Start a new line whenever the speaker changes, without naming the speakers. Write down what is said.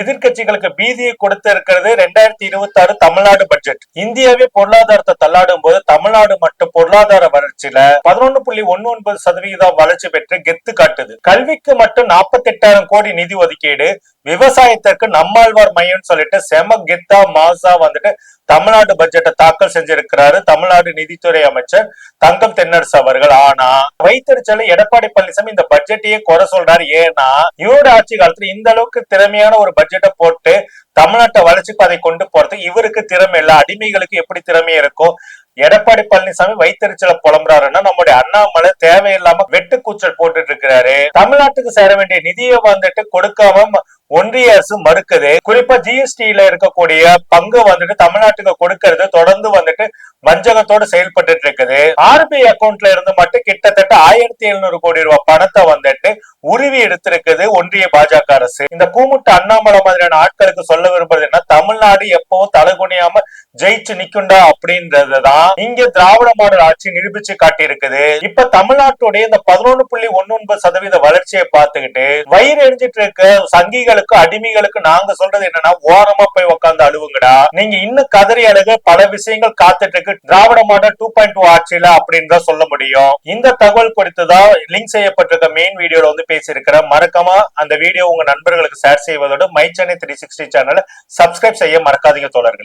எதிர்கட்சிகளுக்கு பீதியை கொடுத்து இருக்கிறது 2026 தமிழ்நாடு பட்ஜெட். இந்தியாவே பொருளாதாரத்தை தள்ளாடும் போது தமிழ்நாடு மட்டும் பொருளாதார வளர்ச்சியில 11.19% வளர்ச்சி பெற்று கெத்து காட்டுது. கல்விக்கு மட்டும் 48,000 கோடி நிதி ஒதுக்கீடு, விவசாயத்திற்கு நம்மாழ்வார் மையம் சொல்லிட்டு செம கெத்தா மாசா வந்துட்டு தமிழ்நாடு பட்ஜெட்டை தாக்கல் செஞ்சிருக்கிறாரு தமிழ்நாடு நிதித்துறை அமைச்சர் தங்கம் தென்னரசு அவர்கள். ஆனா வைத்தறிச்சல எடப்பாடி பழனிசாமி இந்த பட்ஜெட்டையே குறை சொல்றாரு. ஏன்னா இவரோட ஆட்சி காலத்துல இந்த அளவுக்கு திறமையான ஒரு பட்ஜெட்டை போட்டு தமிழ்நாட்டை வளர்ச்சி பாதை கொண்டு போறது இவருக்கு திறமை இல்ல. அடிமைகளுக்கு எப்படி திறமை இருக்கும்? எடப்பாடி பழனிசாமி வைத்தறிச்சல புலம்புறாருன்னா நம்முடைய அண்ணாமலை தேவையில்லாம வெட்டு கூச்சல் போட்டுட்டு இருக்கிறாரு. தமிழ்நாட்டுக்கு சேர வேண்டிய நிதியை வந்துட்டு கொடுக்காம ஒன்றிய அரசு மறுக்குது. குறிப்பா ஜிஎஸ்டில இருக்கக்கூடிய பங்கு வந்துட்டு தமிழ்நாட்டுக்கு கொடுக்கறது தொடர்ந்து வந்துட்டு வஞ்சகத்தோடு செயல்பட்டு இருக்குது. ஆர்பிஐ அக்கௌண்ட்ல இருந்து மட்டும் கிட்டத்தட்ட 1700 கோடி ரூபாய் பணத்தை வந்துட்டு உருவி எடுத்திருக்குது ஒன்றிய பாஜக அரசு. இந்த கூமுட்டு அண்ணாமலை மாதிரியான ஆட்களுக்கு சொல்ல விரும்புறது என்ன, தமிழ்நாடு எப்பவும் தலைகுனியாம ஜெயிச்சு நிக்குண்டா அப்படின்றதுதான் இங்க திராவிட மாடல் ஆட்சி நிரூபிச்சு காட்டி இருக்குது. இப்ப தமிழ்நாட்டுடைய இந்த 11.19% வளர்ச்சியை பார்த்துக்கிட்டு வயிறு எரிஞ்சிட்டு இருக்க சங்கிகளுக்கு அடிமைகளுக்கு நாங்க சொல்றது என்னன்னா, ஓரமா போய் உட்கார்ந்து அழுவுங்கடா. நீங்க இன்னும் கதறி அழுக பல விஷயங்கள் காத்துட்டு இருக்கு திராவிட மாடல் 2.2 ஆட்சியில அப்படின்னு தான் சொல்ல முடியும். இந்த தகவல் குறித்துதான் லிங்க் செய்யப்பட்டிருக்க மெயின் வீடியோல வந்து பேசியிருக்கிறேன். மறக்காம அந்த வீடியோ உங்க நண்பர்களுக்கு ஷேர் செய்வதோடு மை சென்னை 360 சேனலை சப்ஸ்கிரைப் செய்ய மறக்காதீங்க தோழர்களே.